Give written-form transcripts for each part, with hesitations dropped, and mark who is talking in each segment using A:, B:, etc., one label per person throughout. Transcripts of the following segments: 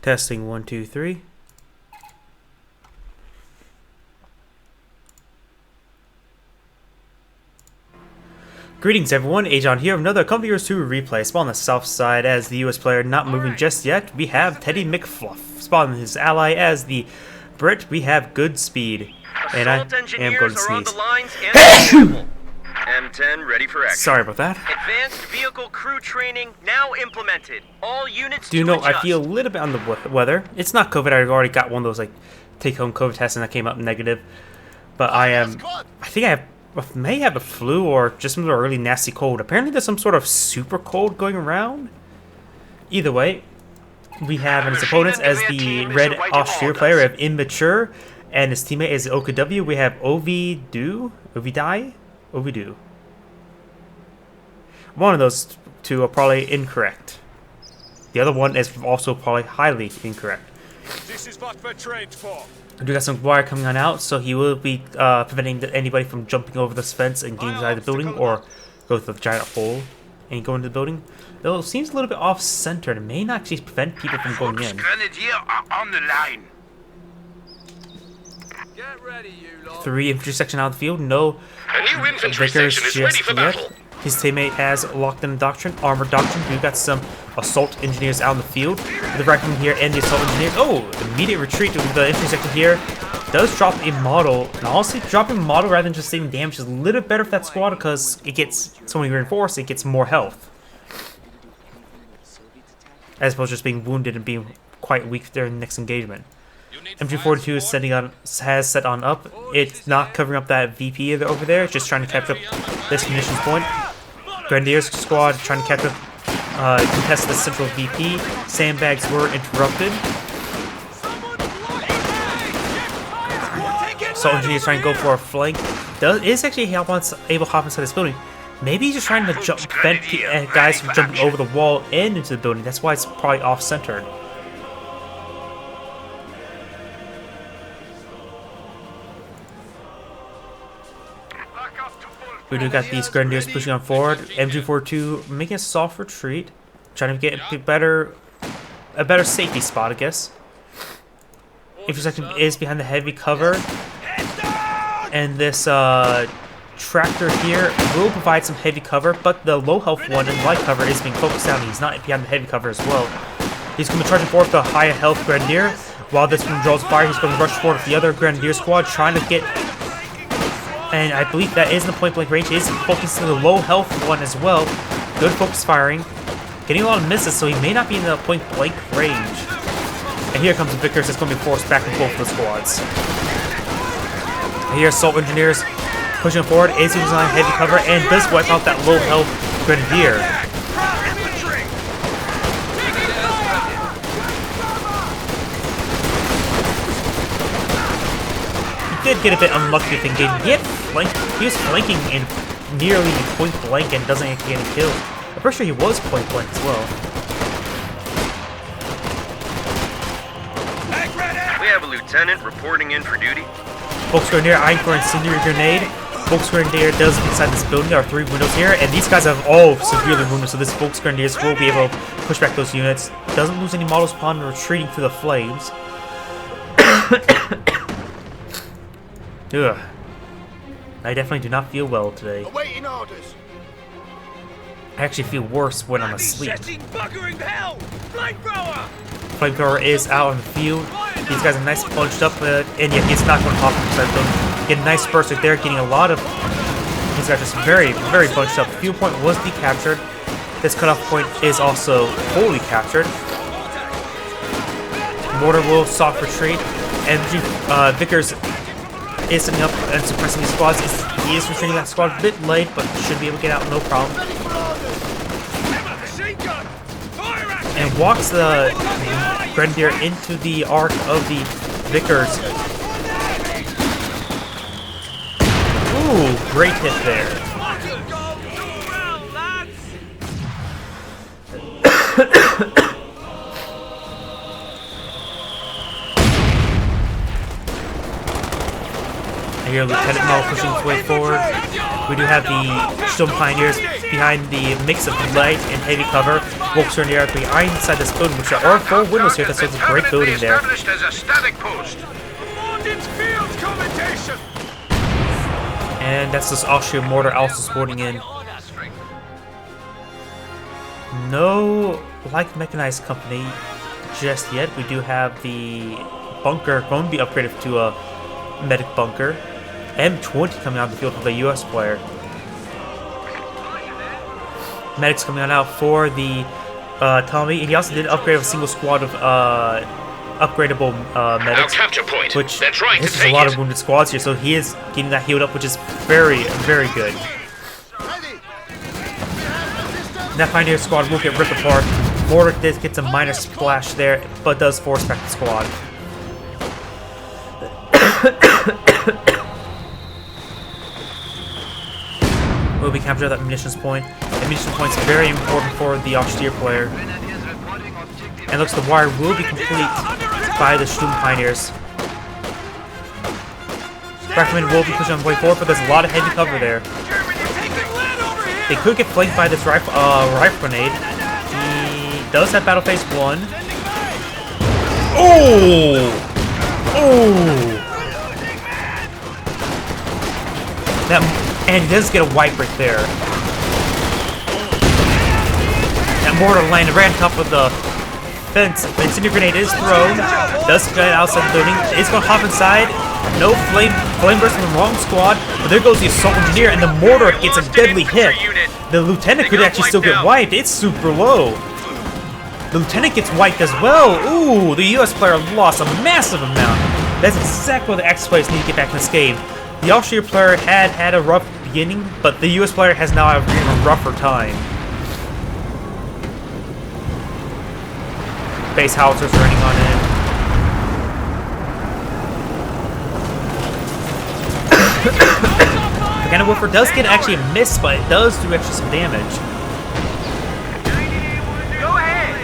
A: Testing 1, 2, 3. Greetings everyone, Agion here, another Company Heroes 2 replay. Spawn on the south side as the US player not moving just yet. We have TeddyMcFluff. Spawn his ally as the Brit. We have Goodspeed. And I am going to sneeze.
B: M10 ready for action.
A: Sorry about that.
C: Advanced vehicle crew training now implemented. All units
A: Do you
C: to
A: know,
C: adjust.
A: I feel a little bit on the weather. It's not COVID, I already got one of those like take-home COVID tests and that came up negative. But I think I may have a flu or just some sort of really nasty cold. Apparently there's some sort of super cold going around. Either way, we have his opponents as the red Austria player. We have Immature, and his teammate is Ovidiu. We have Ovidiu. One of those two are probably incorrect. The other one is also probably highly incorrect.
D: This is what we're trained for.
A: We do got some wire coming on out, so he will be preventing anybody from jumping over this fence and getting inside the building, or go through the giant hole and go into the building. Though it seems a little bit off-centered, it may not actually prevent people from going in.
B: Grenadier are on the line.
D: Get ready, you lot.
A: 3 infantry section out of the field, no
B: A new infantry
A: Vickers
B: section is ready
A: just
B: for
A: yet.
B: battle.
A: His teammate has locked in the doctrine, armored doctrine. We've got some assault engineers out in the field. The right coming here and the assault engineers. Oh, immediate retreat to the infantry section here. Does drop a model. And honestly, dropping a model rather than just saving damage is a little bit better for that squad because it gets so many reinforced, it gets more health. As opposed to just being wounded and being quite weak during the next engagement. MG42 is has set on up. It's not covering up that VP over there. It's just trying to capture this munitions point. Grenadiers squad trying to capture, contest the central VP. Sandbags were interrupted. Assault engineers trying to go for a flank. Is actually able to hop inside this building. Maybe he's just trying to prevent guys from jumping over the wall and into the building. That's why it's probably off-centered. We do got these Grenadiers pushing on forward. MG42 making a soft retreat, trying to get a better safety spot, I guess. Intersection is behind the heavy cover, and this tractor here will provide some heavy cover, but the low health one and light cover is being focused down. He's not behind the heavy cover as well. He's going to be charging forward the high health Grenadier. While this one draws fire, he's going to rush forward with the other Grenadier squad, trying to get. And I believe that is in the point-blank range. He is focusing the low-health one as well. Good focus firing. Getting a lot of misses, so he may not be in the point-blank range. And here comes the Vickers that's going to be forced back in both of the squads. And here, assault engineers pushing forward. Is using heavy cover and does wipe out that low-health Grenadier. He did get a bit unlucky with engaging. He was flanking in nearly point blank and doesn't actually get a kill. I'm pretty sure he was point blank as well.
B: We have a lieutenant reporting in for duty.
A: Volks Grenadier eyeing for incendiary grenade. Volks Grenadier does get inside this building. There are 3 windows here, and these guys have all severely wounded, so this Volks Grenadier will be able to push back those units. Doesn't lose any models upon retreating through the flames. Ugh. I definitely do not feel well today.
D: Awaiting orders.
A: I actually feel worse when I'm asleep.
D: Flamethrower
A: is out on the field. These guys are nice and bunched up, and yet he's not going to hop inside them. Get a nice burst right there, getting a lot of. These guys are just very, very bunched up. Fuel point was decaptured. This cutoff point is also wholly captured. Mortar will soft retreat. And Vickers is setting up and suppressing his squads. He is retreating that squad a bit late, but should be able to get out no problem. And walks the Grenadier into the arc of the Vickers. Ooh, great hit there. And here, Lieutenant Mel pushing its way forward. We do have the Stone Pioneers behind the mix of light and heavy cover. Volks are in the air behind inside this building, which are 4 windows here. That's a great building there.
B: As a static post.
A: And that's this Austrian mortar also sporting in. No light mechanized company just yet. We do have the bunker going to be upgraded to a medic bunker. M20 coming out of the field for the US player. Medics coming on out for the Tommy. And he also did upgrade a single squad of upgradable medics.
B: Capture point.
A: Which
B: they're trying
A: this
B: to
A: is
B: take
A: a lot of wounded squads here, so he is getting that healed up, which is very, very good. That Pioneer squad will get ripped apart. Mortar gets a minor splash there, but does force back the squad. Will be captured at that munitions point. The munitions point is very important for the Austere player. And looks the wire will be complete by the Sturm Pioneers. Recommend will be pushing on the way forward, but there's a lot of heavy cover there. They could get flanked by this rifle grenade. He does have battle phase 1. Oh! Oh! And he does get a wipe right there. That mortar landed right on top of the fence. The incendiary grenade is thrown. Does get outside the building. It's going to hop inside. No flame burst from the wrong squad. But there goes the assault engineer, and the mortar gets a deadly hit. The lieutenant could actually still get wiped. It's super low. The lieutenant gets wiped as well. Ooh, the US player lost a massive amount. That's exactly what the X players need to get back in this game. The Austria player had a rough beginning, but the US player has now had an even rougher time. Base howitzers running on in. The Cannon Woofer does get actually a miss, but it does do actually some damage.
C: Go ahead.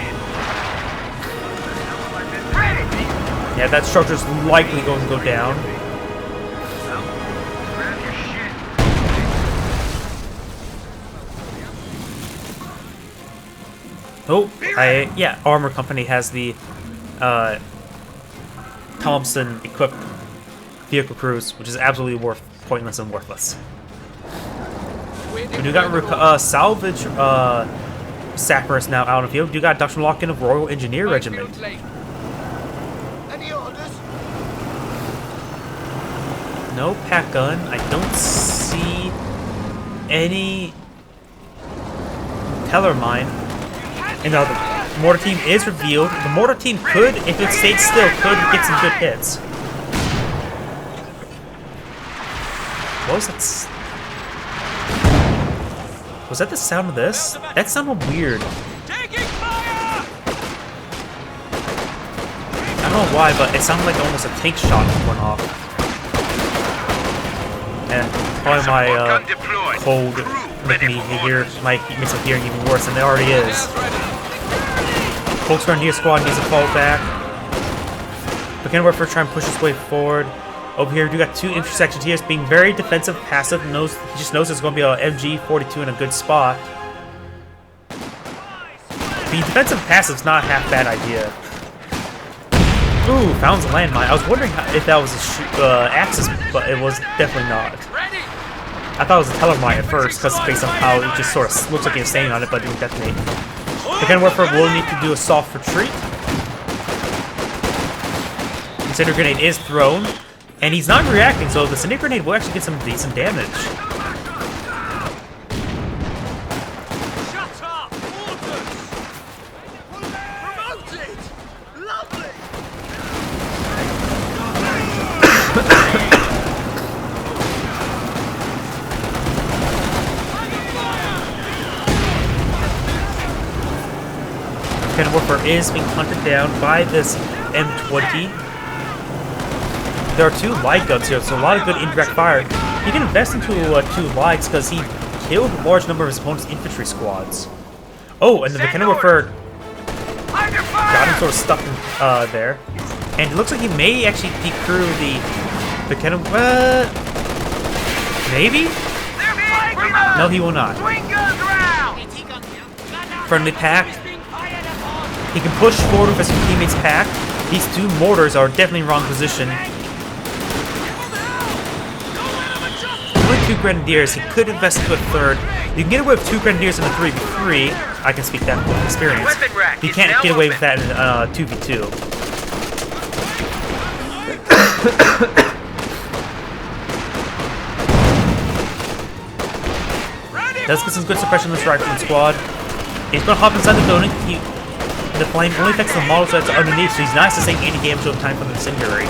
A: Yeah, that structure's likely going to go down. Oh, yeah, Armor Company has the Thompson equipped vehicle crews, which is absolutely pointless and worthless. We do got salvage sappers now out in the field. We do got Dr. Lock-in of Royal Engineer Regiment.
D: Any orders?
A: No pack gun. I don't see any teller mine. And now the mortar team is revealed. The mortar team could, if it stayed still, could get some good hits. What was that? Was that the sound of this? That sounded weird. I don't know why, but it sounded like almost a tank shot went off. And probably my cold making me hear makes my hearing even worse than it already is. Folks around here squad needs to fall back. But can work for trying to push his way forward. Over here, we got 2 intersections here. It's being very defensive, passive. He just knows there's going to be a MG42 in a good spot. Being defensive passive is not a half bad idea. Ooh, found a landmine. I was wondering if that was a Axis, but it was definitely not. I thought it was a Telemine at first, because based on how it just sort of looks like you're standing on it, but it didn't detonate. The Gun Warfare will need to do a soft retreat. Incendiary grenade is thrown, and he's not reacting, so the incendiary grenade will actually get some decent damage.
D: Shut up! Orders! Promoted! Lovely!
A: Gun Warfare is being hunted down by this M20. There are 2 light guns here, so a lot of good indirect fire. He can invest into 2 lights because he killed a large number of his opponent's infantry squads. Oh, and the Cannon Warfare got him sort of stuck in, there. And it looks like he may actually decrew the Cannon... Maybe? No, he will not. Friendly pack. He can push forward with his teammates' pack. These two mortars are definitely in wrong position. Only 2 grenadiers. He could invest into a third. You can get away with 2 grenadiers in a 3v3. I can speak that from experience. You can't get away with that in a 2v2. Does get some good suppression on this rifleman squad. He's gonna hop inside the building. The flame only affects the models that's underneath, so he's not sustaining any damage over time from the incendiary.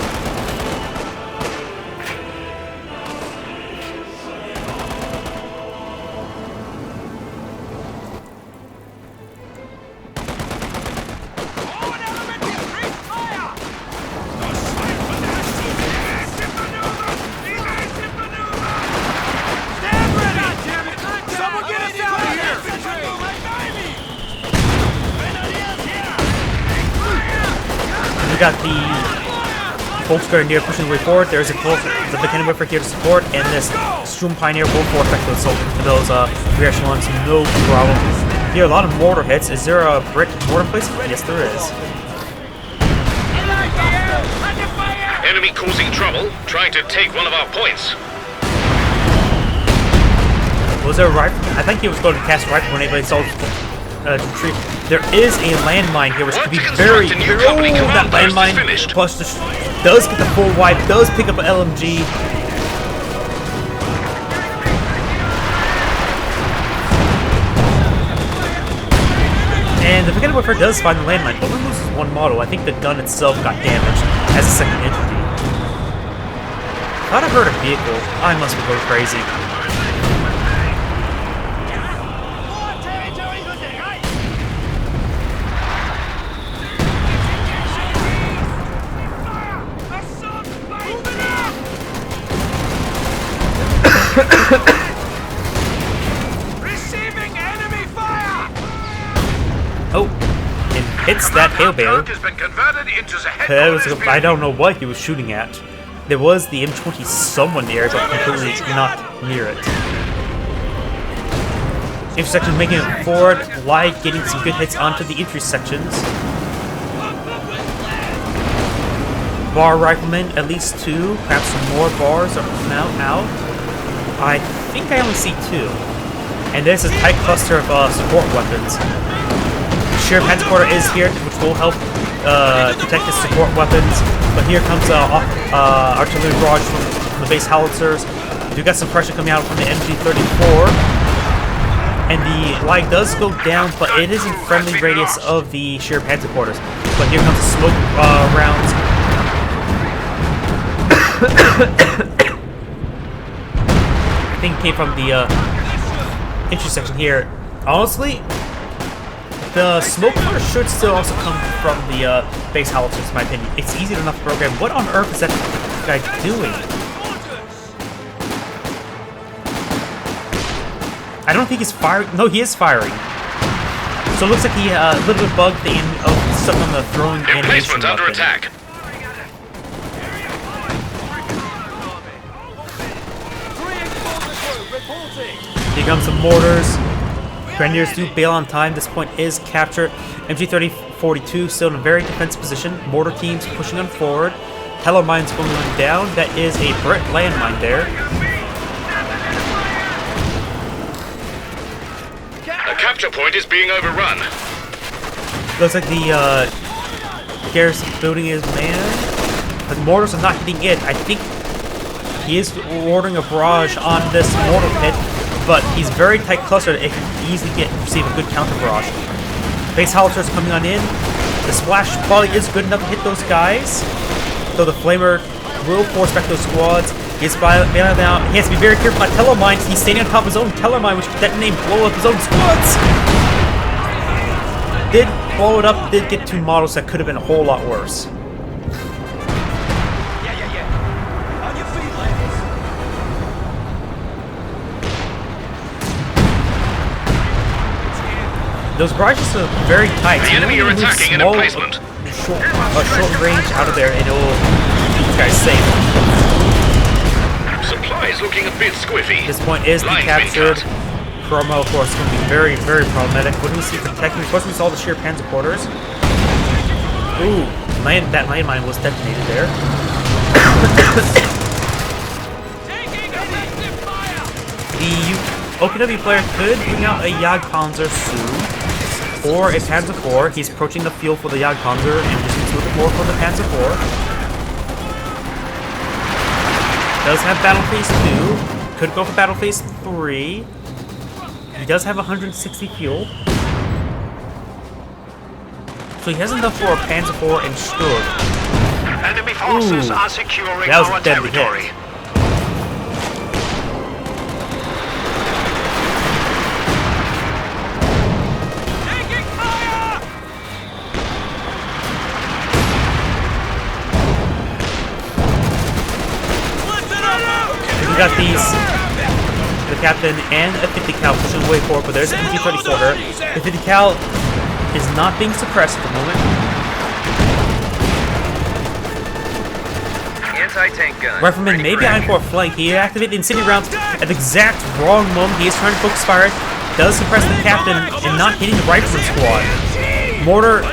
A: We got the Bolts Grenadier pushing the way forward. There's a the McKinnon Whipper here to support, and this Strum Pioneer will force back those rear echelons, no problem. Here, a lot of mortar hits. Is there a brick mortar place? Yes, there is.
B: Enemy causing trouble, trying to take one of our points.
A: Was there a rifle? I think he was going to cast a rifle grenade, but he saw retreat. There is a landmine here, which could be very. Oh, that landmine plus does get the full wipe, does pick up an LMG. And the McKinnon Whipper does find the landmine, but only loses 1 model. I think the gun itself got damaged as a second entity. Thought I heard a vehicle. I must be going crazy.
D: Receiving enemy fire!
A: Oh, and hits that hail bale. I don't know what he was shooting at. There was the M20 somewhere near it, but completely not near it. Intersection making it forward, Light getting some good hits onto the entry sections. Bar Rifleman, at least 2, perhaps some more bars are out. I think I only see 2. And there's a tight cluster of support weapons. Sheriff Transporter is here, which will help protect his support weapons. But here comes artillery barrage from the base howitzers. You got some pressure coming out from the MG-34. And the light does go down, but it is in friendly radius of the Sheriff Transporters. But here comes the smoke rounds. I think it came from the intersection here. Honestly, the smoke powder should still also come from the base howitzers, in my opinion. It's easy enough to program. What on earth is that guy doing? I don't think he's firing. No, he is firing. So it looks like he a little bit bugged the end of stuff on the throwing animation.
B: Emplacement under attack.
A: Here comes some mortars. Grenadiers do bail on time. This point is captured. MG-3042 still in a very defensive position. Mortar teams pushing on forward. Teller mines going on down. That is a Brit landmine there.
B: The capture point is being overrun.
A: Looks like the garrison building is manned. But the mortars are not hitting it. I think he is ordering a barrage on this mortar pit. But he's very tight clustered. It can easily receive a good counter barrage. Base howitzers coming on in. The splash volley is good enough to hit those guys. So the flamer will force back those squads. He's bailing out. He has to be very careful about teller mines. He's standing on top of his own teller mine, which could detonate and blow up his own squads. Did blow it up. Did get 2 models that could have been a whole lot worse. Those barrages are very tight.
B: The enemy are attacking in emplacement.
A: Short range out of there, and it will keep you guys safe.
B: supply is looking a bit squiffy.
A: This point is
B: Line's been
A: decaptured.
B: cut.
A: Promo, of course, going to be very, very problematic. What do we see protecting? Of course, we saw the sheer panzer quarters. Ooh, that landmine was detonated there. The OPW player could bring out a Jagdpanzer soon, or a Panzer IV. He's approaching the field for the Jagdpanzer and just needs a little bit more for the Panzer IV. Does have Battle Phase 2. Could go for Battle Phase 3. He does have 160 fuel. So he has enough for a Panzer IV and Sturm.
B: Enemy forces are securing
A: that was
B: our
A: a deadly
B: territory.
A: hit.
D: Taking fire!
A: We got the captain and a 50 cal pushing way forward, but there's an MG-30 for her. The 50 cal is not being suppressed at the moment.
C: Anti-tank gun.
A: Rifleman
C: Ready
A: may
C: for
A: be eyeing
C: action.
A: for a flank. He activated incendiary rounds at the exact wrong moment. He is trying to focus fire. Does suppress the captain and not hitting the rifleman squad. Mortar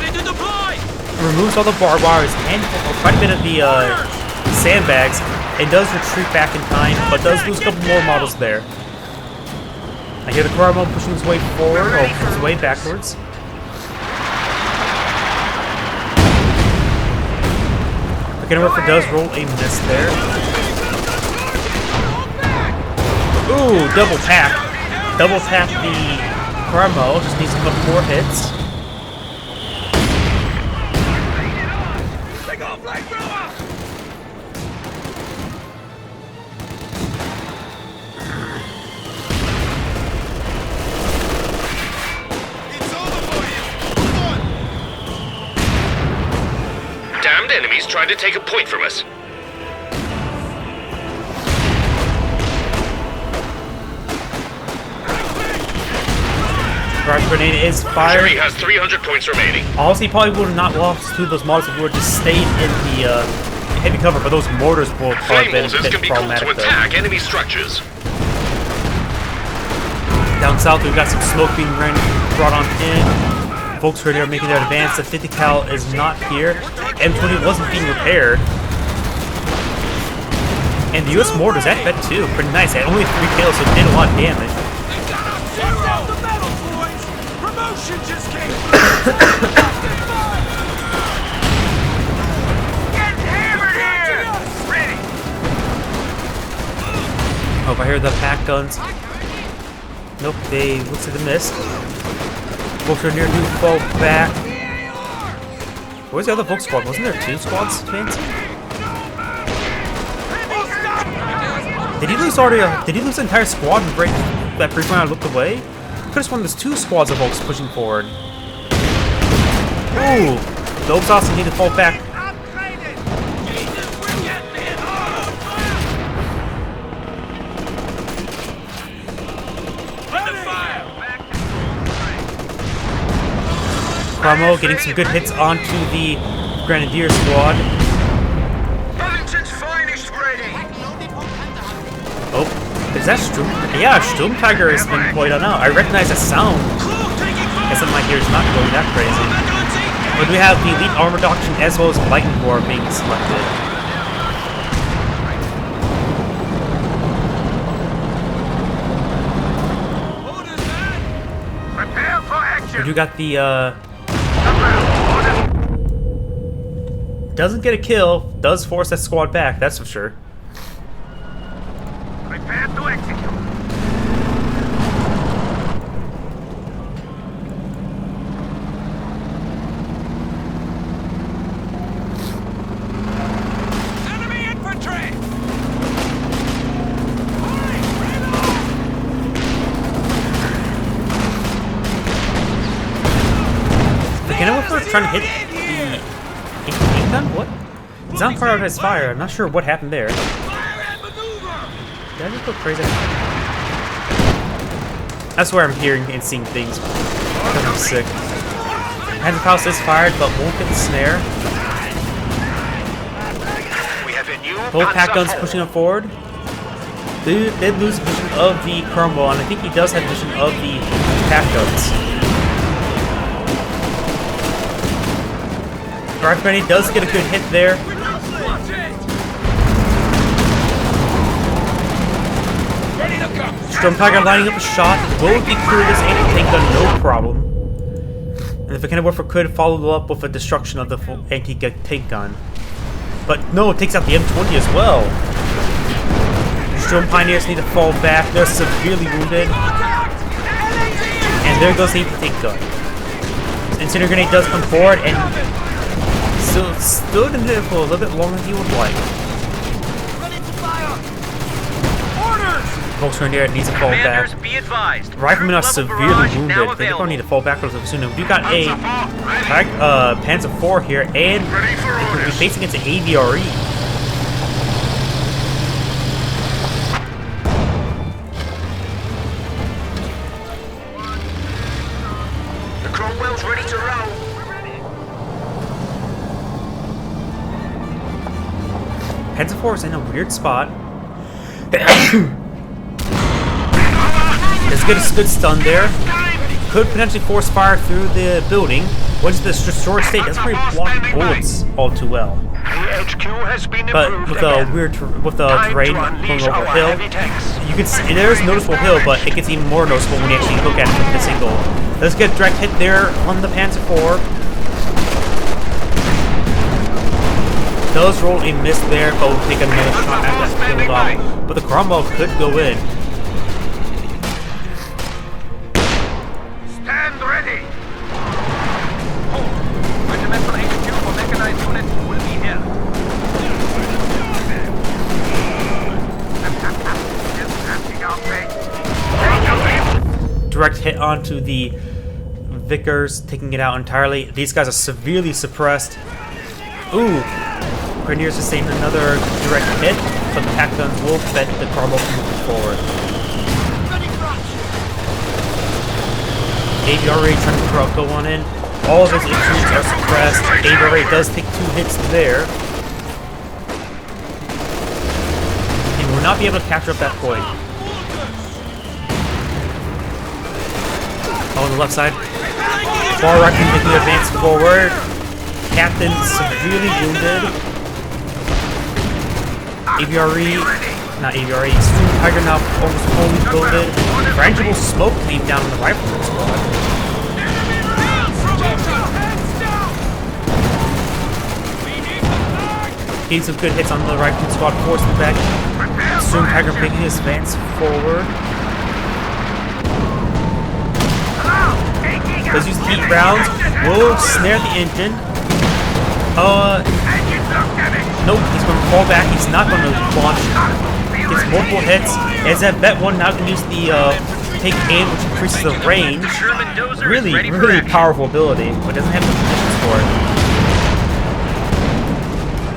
A: removes all the barbed wires and quite a bit of the sandbags and does retreat back in time, but does lose a couple more models there. I hear the Coramo pushing his way forward, or his way backwards. Riffer does roll a miss there. Ooh, double tap. Double tap the Coramo, just needs a couple more hits.
B: Damned enemies trying to take a point from us.
A: Grenade grenade is fired.
B: Enemy has 300 points remaining.
A: Honestly, probably would have not lost two of those models if we would have just stayed in the heavy cover, but those mortars will probably
B: Flame
A: been a
B: mortars
A: bit
B: can be called to
A: problematic though.
B: attack enemy structures.
A: Down south, we've got some smoke being brought on in. Volkswagen are making their advance. The 50 cal is not here. M20 wasn't being repaired. And the US mortars at that too. Pretty nice. They had only 3 kills, so it did a lot of damage.
D: Promotion just came.
C: Getting hammered here! Ready!
A: Oh, I hear the pack guns. Nope, they looks like they missed. Volkswagen do fall back. Where's the other Volks squad? Wasn't there 2 squads advancing? Did he lose already? Did he lose the entire squad and break that brief when I looked away? Could have sworn there's 2 squads of Volks pushing forward. Ooh, those also need to fall back. Cromwell getting some good hits onto the Grenadier squad.
C: Burlington's finest ready!
A: Oh, is that Sturm? Yeah, Sturm Tiger has been deployed on out. I recognize the sound. I guess my ears not going that crazy. But we have the Elite Armor Doctrine as well as Lightning Roar being selected.
C: Prepare for action!
A: We do got the, doesn't get a kill, does force that squad back, that's for sure.
C: Prepare to execute!
D: Enemy infantry.
A: The Kennewifer trying to hit the incoming gun? What? He's on fire out his fire. I'm not sure what happened there. Did I just go crazy? That's where I'm hearing and seeing things because I'm sick. Panzer Faust is fired, but won't get the snare.
B: We have a new
A: Both pack
B: Panzer
A: guns
B: IV.
A: pushing up forward. They did lose vision of the Cromwell, and I think he does have vision of the attack guns. Garbage Grenade does get a good hit there. Storm Tiger lining up a shot. Will declear this anti-tank gun, no problem. And if the Cannon Warfare could follow up with a destruction of the anti-tank gun. But no, it takes out the M20 as well. Storm Pioneers need to fall back. They're severely wounded. And there goes the anti-tank gun. Incendiary Grenade does come forward and still stood in there for a little bit longer than you would like. Pulse Grenadier needs to fall back.
C: Be advised.
A: Riflemen are severely wounded. They're going to need to fall back relatively soon. We got a Panzer IV here, and we'll be facing against an AVRE.
C: The Cromwell's ready to roll.
A: Panzer IV is in a weird spot. Let's get a good stun there. Could potentially force fire through the building. Once the destroyed state doesn't really block bullets all too well. But with the terrain going over a hill, you can see there's a noticeable hill, but it gets even more noticeable when you actually look at it from this angle. Let's get a direct hit there on the Panzer IV. Does roll a miss there, but we'll take another shot at that build up. But the Cromwell could go in.
C: Stand ready. Regimental HQ for mechanized unit will be here.
A: Direct hit onto the Vickers, taking it out entirely. These guys are severely suppressed. Ooh. Grenadiers sustained another direct hit, but the pack guns will prevent the Cromwell from moving forward. AVRA trying to go on in. All of his infantry are suppressed. AVRA does take 2 hits there. And will not be able to capture up that point. Oh, on the left side. Far right can making an advance forward. Captain severely wounded. AVRE, not AVRE, Storm Tiger now almost fully loaded. Frangible smoke came down on the rifleman squad. Getting some good hits on the rifleman squad, forcing back. Storm Tiger making his advance forward. Does use heat rounds, will snare the engine. Nope, he's going to fall back. He's not going to launch. Gets multiple hits. As that Bet 1 now can use the take aim, which increases the range. Really powerful ability, but doesn't have the conditions for it.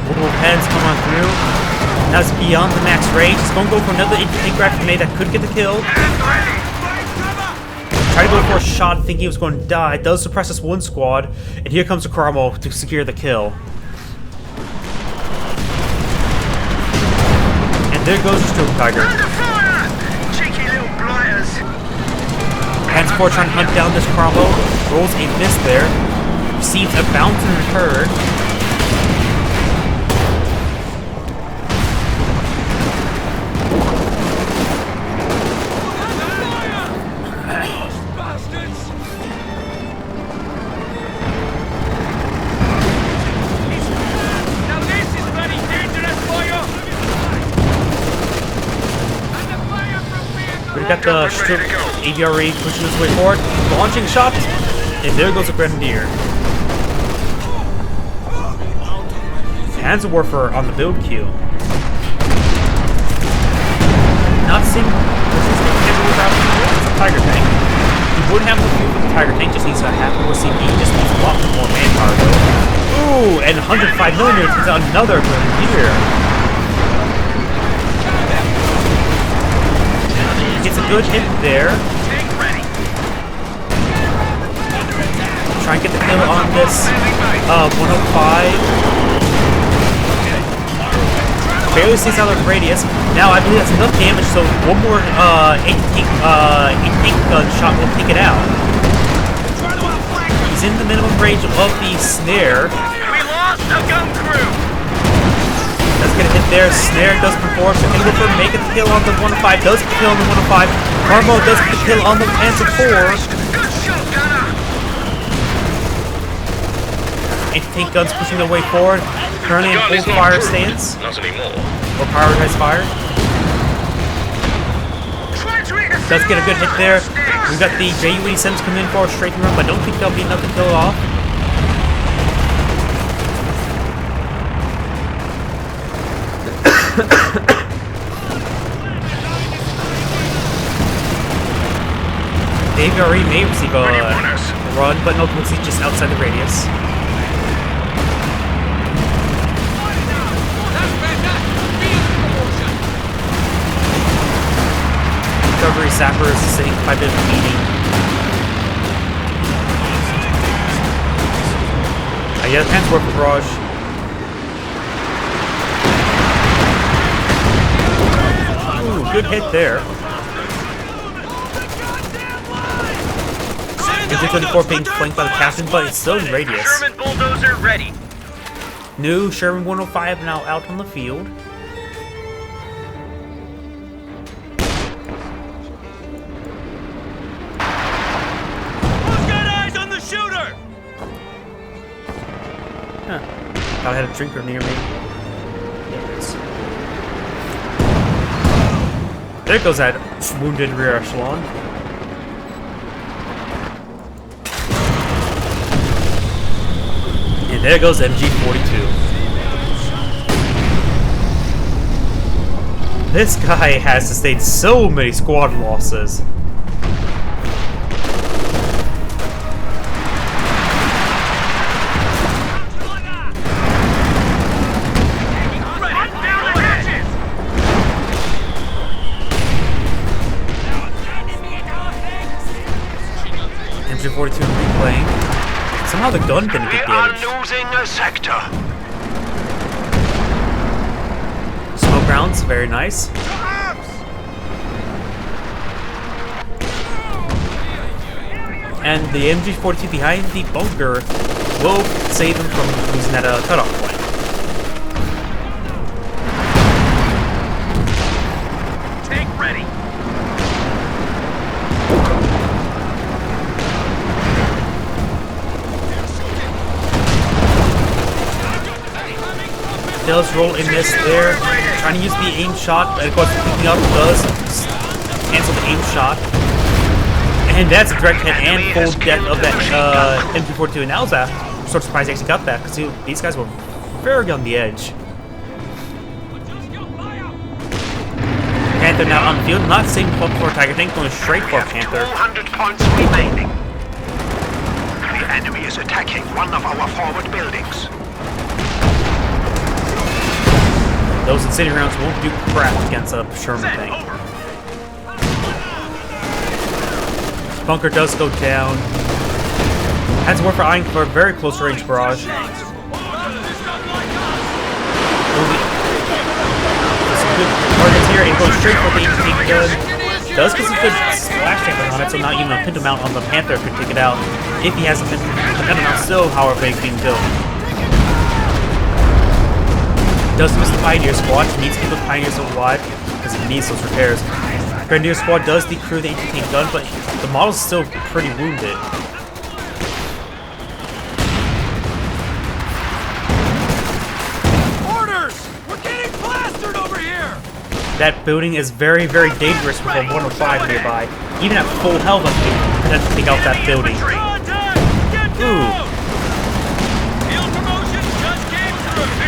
A: Multiple pens come on through. Now it's beyond the max range. He's going to go for another take grab grenade that could get the kill. Try to go for a shot thinking he was going to die. Does suppress this one squad. And here comes the Cromwell to secure the kill. There goes the Storm Tiger.
C: Cheeky little blighters.
A: Panzer IV trying to hunt down this Cromwell. Rolls a miss there. Receives a bounce in return. We got the AVRE pushing his way forward, launching shots, and there goes a Grenadier. Panzer Warfare on the build queue. Not seeing without the Tiger tank. He would have the fuel with the Tiger tank, just needs to have more CP, just needs a lot more manpower though. Ooh, and 105mm is another Grenadier. Gets a good hit there. Try and get the kill on this 105. barely stays out of radius. Now I believe that's enough damage, so one more anti-tank gun shot will take it out. He's in the minimum range of the snare.
C: We lost a gun crew!
A: Does get a hit there. Snare does perform. So can go for make it the kill on the 105. Does get the kill on the 105. Carmo does get the kill on the Panzer IV.
C: Good shot, Gunner!
A: Anti-tank guns pushing their way forward. Currently in
B: Gun is
A: full
B: not
A: fire
B: prudent.
A: stance.
B: Not anymore.
A: Or prioritized fire. Does get a good hit there. We've got the JU-87s coming in for a straight run, but I don't think there'll be enough to kill it off. The AVRE may receive a run, but no, it's just outside the radius. Recovery Sapper is sitting quite a bit of a beating. I get a transport barrage. Ooh, good hit there. MG-24 being flanked by the captain, but it's still in radius.
C: Sherman bulldozer ready.
A: New Sherman 105 now out on the field. Thought I had a drinker near me. There it is. There goes that wounded rear echelon. And there goes MG-42. This guy has sustained so many squad losses. MG-42 replaying. Somehow the gun didn't get damaged.
B: We are losing a sector.
A: Smoke rounds, very nice. And the MG-42 behind the bunker will save him from losing that cutoff point.
C: Tank ready.
A: Does roll in this there, trying to use the aim shot, and of course picking up does cancel the aim shot. And that's a direct hit and full death of that MG-42, and that was a sort of surprise they actually got that, because these guys were very on the edge. Panther now on the field, not saving for Tiger Tank, going straight for Panther.
B: 200 points remaining. The enemy is attacking one of our forward buildings.
A: Those incendiary rounds won't do crap against a Sherman tank. Bunker does go down. Has to work for eyeing for a very close range barrage. Some good targets here and goes straight for the anti-tank gun. Does get some good splash damage on it, so not even a pinto mount on the Panther could take it out. If he has a pinto mount still, however, he's being built. Does miss the Pioneer Squad, needs to keep those Pioneers alive because it needs those repairs. Grenadier Squad does decrew the anti-tank gun, but the model's still pretty wounded.
D: Orders! We're getting plastered over here!
A: That building is very, very dangerous with a 105 nearby. Even at full health, I can potentially take out that building. Ooh.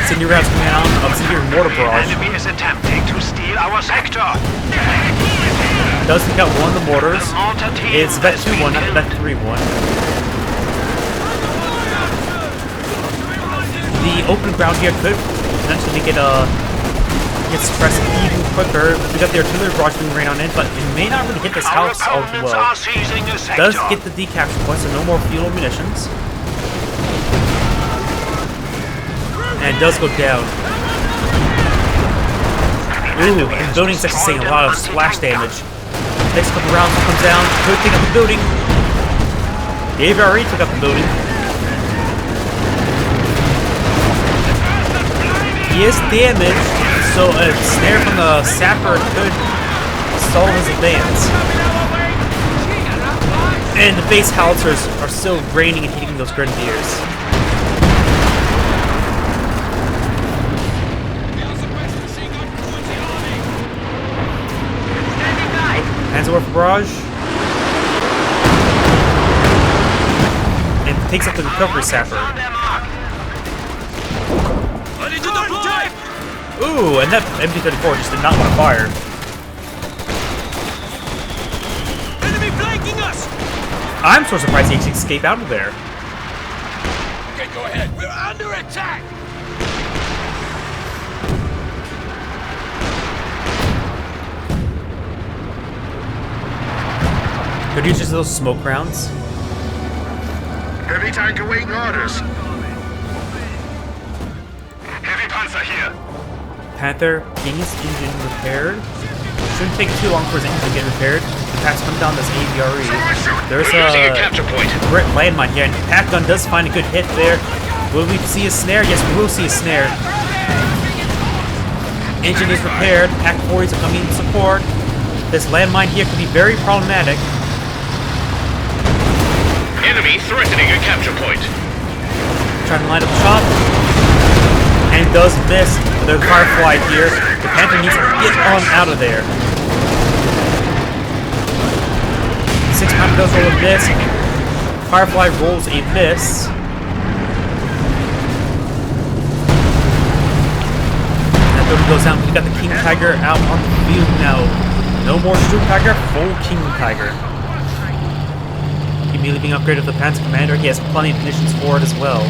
A: Incendiary rounds coming out of incendiary mortar barrage.
B: The enemy is attempting to steal our sector.
A: Does take out one of the mortars. It's Vet 2-1, not Vet 3-1. The open ground here could potentially get suppressed even quicker. We got the artillery barrage being rained on it, but it may not really hit this house all too well. Does get the decapture point, so no more fuel munitions. And it does go down. Ooh, and the building's actually seeing a lot of splash damage. Next couple rounds comes down, could take up the building. The AVRE took up the building. He is damaged, so a snare from the sapper could stall his advance. And the base howitzers are still raining and hitting those grenadiers. Panzerwerfer barrage. And takes up the recovery sapper. Ooh, and that MG-34 just did not want to fire.
D: Enemy flanking us!
A: I'm so surprised he actually escaped out of there.
D: Okay, go ahead. We're under attack!
A: Could use just those smoke rounds.
B: Heavy tank awaiting orders. Heavy panzer here.
A: Panther, getting his engine repaired. Shouldn't take too long for his engine to get repaired. The Pat's come down this AVRE. There's a great landmine here, and the Pat gun does find a good hit there. Will we see a snare? Yes, we will see a snare. Engine is repaired. Pack 40s are coming in support. This landmine here could be very problematic.
B: Enemy threatening a capture point.
A: Trying to line up a shot. And does miss the Firefly here. The Panther needs to get on out of there. 6-pounder does roll a miss. Firefly rolls a miss. That building goes down. We got the King Tiger out on the field now. No more Sturm Tiger, full King Tiger. Immediately being upgraded to the Panzer Commander. He has plenty of munitions for it as well.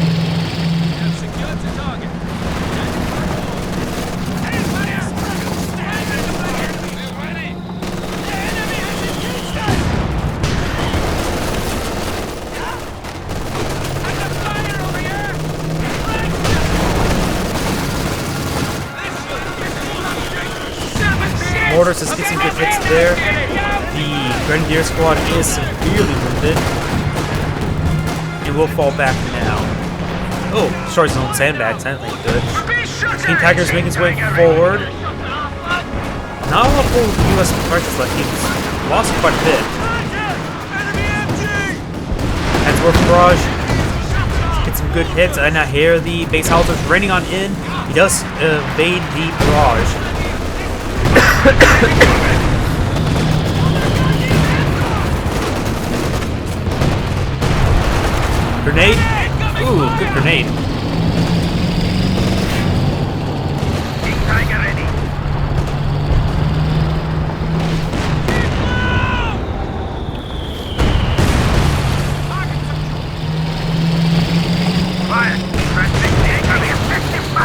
A: Mortars is getting some good hits there. The Grenadier squad is severely wounded. It will fall back now. Oh, destroys his own sandbags. That ain't good. King Tiger's making his way forward. Not a lot of full US pressures left. He's lost quite a bit. Panzerwerfer barrage. Get some good hits. And I hear the base howitzers raining on in. He does evade the barrage. Grenade? Ooh, good grenade.
B: Tiger ready.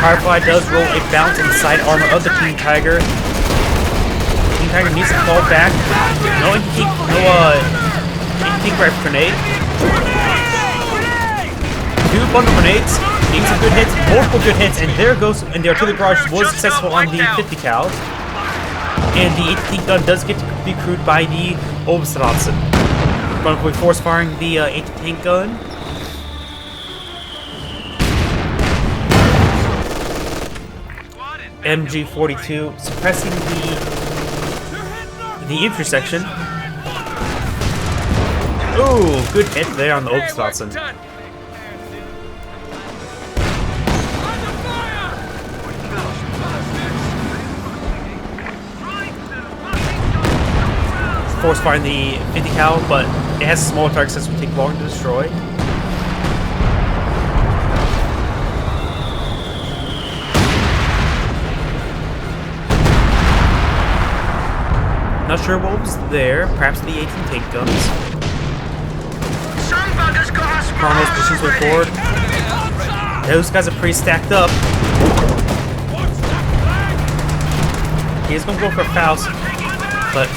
A: Firefly does roll a bounce in the side armor of the King Tiger. King Tiger needs to fall back. No anti-tank rifle grenade. 2 bundle grenades, getting some good hits, multiple good hits, and there goes, and the artillery barrage was successful on the 50 cal. And the anti-tank gun does get to be crewed by the Ovidiu. Going to be force firing the anti-tank gun. MG-42 suppressing the intersection. Ooh, good hit there on the Ovidiu. Force firing the 50 cal, but it has smaller targets that would take longer to destroy. Not sure what was there. Perhaps the 18 tank guns. Carlos pushes way forward. Those guys are pretty stacked up. He is going to go for a Faust, but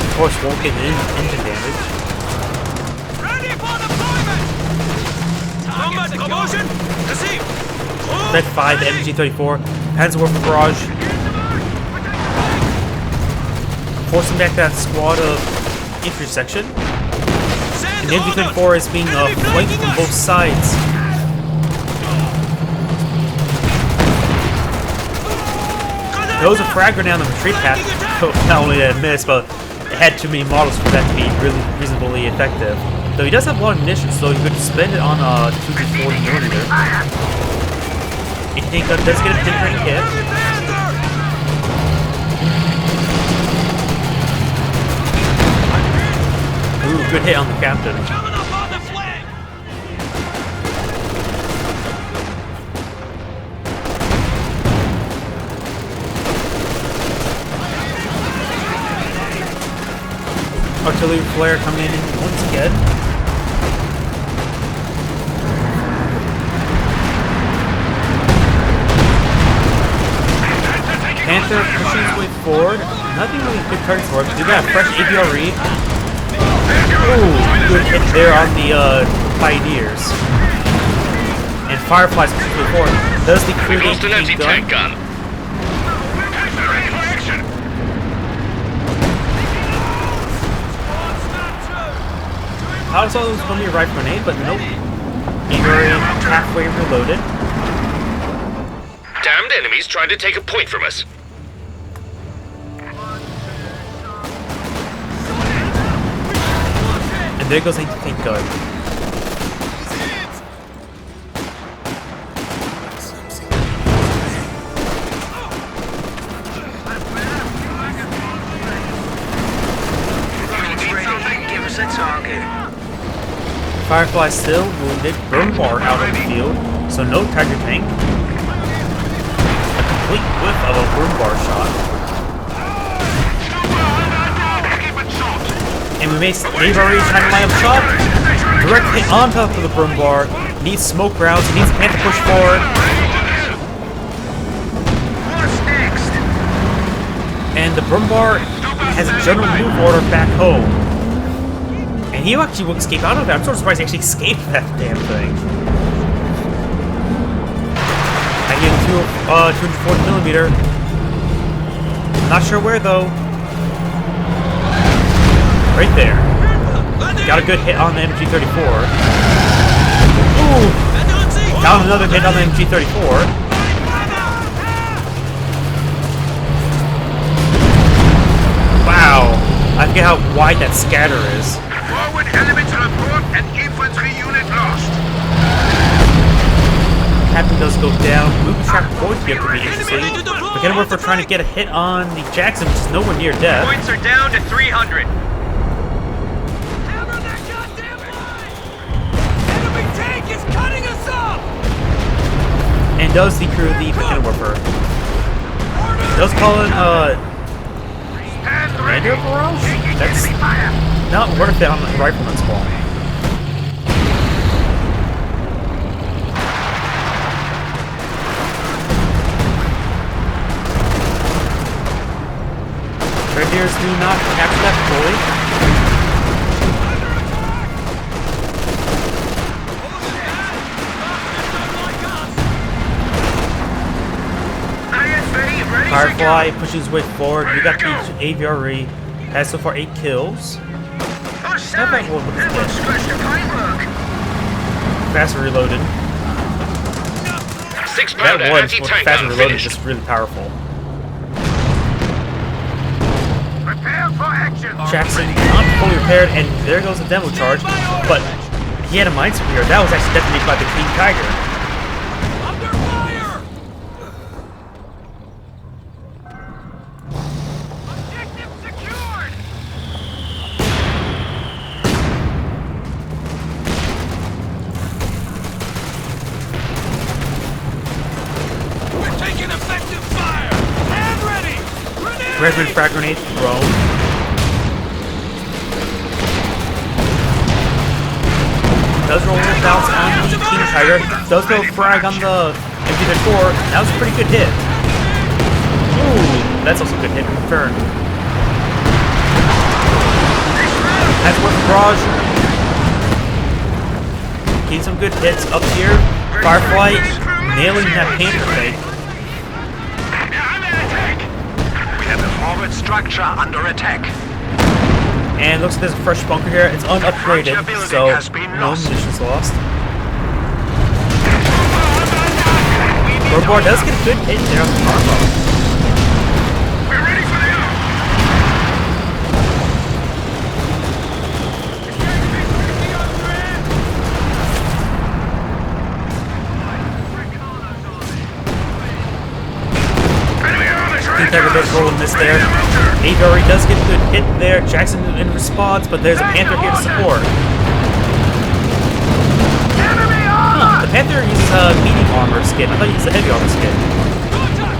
A: of course won't get engine damage. Red 5, the MG-34. Panzer for barrage. Forcing back that squad of infantry section. And the MG-34 is being flanked from both sides. Those a frag grenade on the retreat path. Not only did it miss, but it had too many models for that to be really reasonably effective. Though he does have a lot of munitions, so you could spend it on a 240mm. If you think that does get a pinpoint hit. Ooh, good hit on the captain. Artillery flare coming in once again. Panther pushing his way forward. Nothing really good targets for him. We got a fresh AVRE. Ooh, good hit there on the Pioneers. And Firefly's pushing his way forward. Does the crew
D: Lost an anti-tank gun.
A: I saw it was going to be a right grenade, but nope. AVRE halfway reloaded.
D: Damned enemies trying to take a point from us.
A: And there goes anti-tank gun.
B: Give us a target.
A: Firefly still wounded, Burnbar out of the field, so no Tiger tank. A complete whiff of a Burnbar shot. And we they've already tried to line up shot. Direct hit on top of the Burnbar. Needs smoke rounds, needs Panther push forward.
B: What's next?
A: And the Burnbar has a general move order back home. And he actually will escape out of it. I'm sort of surprised he actually escaped that damn thing. I get 240mm. Not sure where though. Right there. Got a good hit on the MG-34. Ooh! Got another hit on the MG-34. Wow. I forget how wide that scatter is.
B: Forward element report and infantry unit lost.
A: Captain does go down. Movie trap point here could be interesting. But again, we're trying to get a hit on the Jackson, which is nowhere near death.
C: Points are down to 300.
D: Hammer that goddamn line! Enemy tank is cutting us off!
A: And does decrew the cannon warper. Does call in commander barrage? That's not worth it on the rifleman's ball. Grenadiers do not capture that fully. Firefly pushes his way forward. We got the AVRE. Has so far 8 kills. Faster reloaded.
D: 6-pounder
A: That one,
D: anti-tank
A: faster
D: gun
A: reloaded, is
D: finished.
A: just really powerful.
B: Prepare for action.
A: Jackson not fully repaired, and there goes the demo charge. But he had a minesweeper here. That was actually detonated by the King Tiger.
D: Under fire! Objective secured! We're taking effective fire! Hand ready! Grenade!
A: Redwood frag grenade thrown. Does roll a bounce on the King Tiger. Does go frag on the MG-34. That was a pretty good hit. Ooh, that's also a good hit. Confirmed. That's worth barrage. Getting some good hits up here. Firefly nailing that Panther tank.
B: Forward structure under attack.
A: And looks like there's a fresh bunker here. It's unupgraded,
B: building
A: so
B: has been
A: no
B: lost.
A: munitions lost. Bar does get a good hit there on the Marmo.
B: We're ready for the arm. Enemy armor
A: Think they're a bit roll and miss there. Avery does get a good hit there. Jackson in response, but there's a Panther here to support. The Panther uses a medium armor skin. I thought he used a heavy armor skin.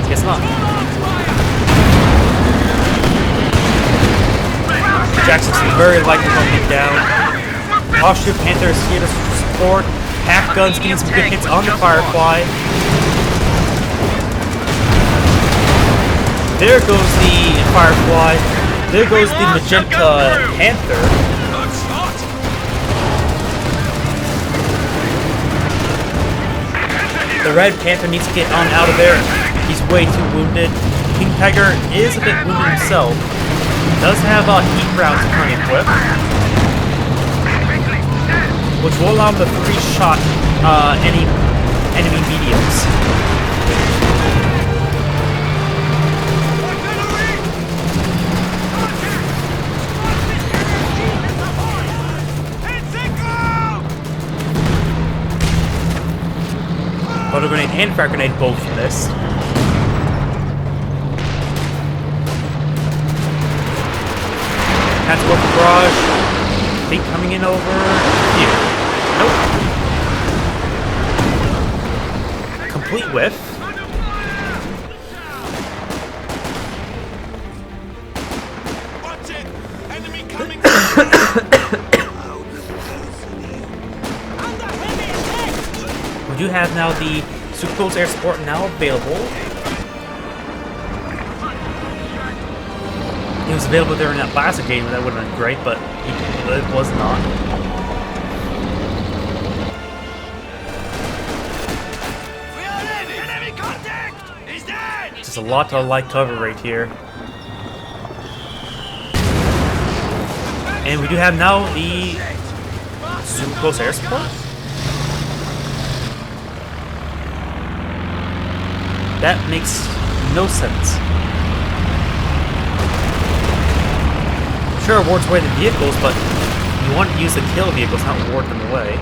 A: Guess not. Jackson's very likely going to get down. Offshoot Panther is here to support. Half guns getting some good hits on the Firefly. There goes the Firefly. There goes the Magenta Panther. The Red Panther needs to get on out of there. He's way too wounded. King Tiger is a bit wounded himself. Does have heat rounds currently equipped, which will allow him to 3-shot any enemy mediums. Auto grenade and frag grenade both missed. That's work barrage. Think coming in over here. Nope. Complete whiff.
D: Watch it! Enemy coming!
A: We do have now the Super Close Air Support now available. It was available during that last game, that would have been great, but it was not.
D: We are in! Enemy contact! He's dead!
A: Just a lot to like cover right here. And we do have now the Super Close Air Support. That makes no sense. Sure, awards away the vehicles, but you want to use the kill vehicles, not ward them away.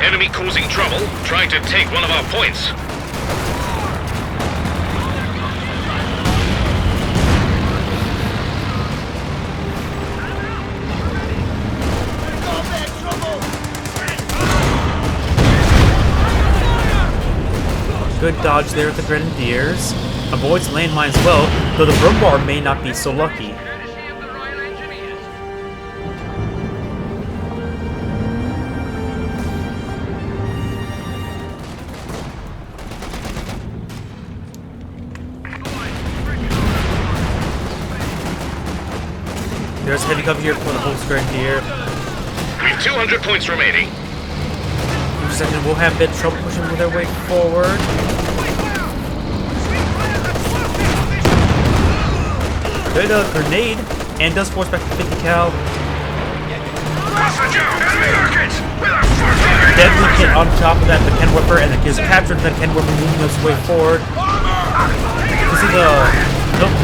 E: Enemy causing trouble, trying to take one of our points.
A: Good dodge there with the Grenadiers. Avoids landmines well, though the Brumbar may not be so lucky. There's heavy cover here for the Hulk's Grenadier.
E: We have 200 points remaining.
A: In a second, we'll have a bit of trouble pushing their way forward. Good grenade, and does force back to 50 cal. Deadly hit on top of that, the Ken Whipper, and it is captured, and the Ken Whipper moving its way forward. You can see the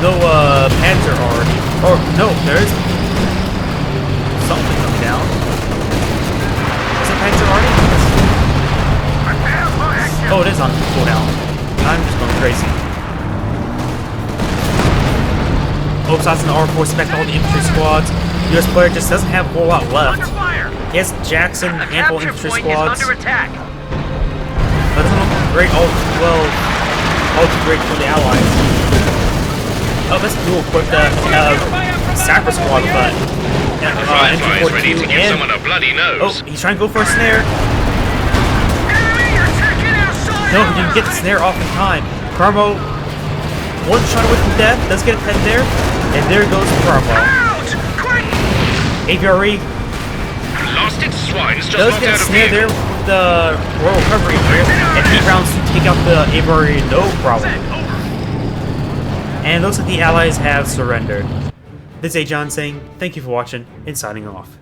A: no Panzer already. Or no, there is something coming down. Is it Panzer already? Oh, it is on cooldown. I'm just going crazy. Oakshot's in the R4 spec all the infantry squads. US player just doesn't have a whole lot left. He has Jackson, a handful of infantry squads.
C: Under attack.
A: That doesn't look great all too great for the Allies. Oh, that's dual equipped Sapper squad, but
E: Firefly is ready to
A: MG42
E: give
A: and
E: someone a bloody nose.
A: oh, he's trying to go for a snare. No, he didn't get the snare off in time. Carmo, one shot away from death, does get a pen there, and there goes Carmo. AVRE
E: Lost its swines just
A: does
E: knocked
A: get a
E: out a
A: snare there
E: vehicle.
A: with the Royal Recovery here, and 8 rounds to take out the AVRE, no problem. And it looks like the allies have surrendered. This is Agion saying thank you for watching and signing off.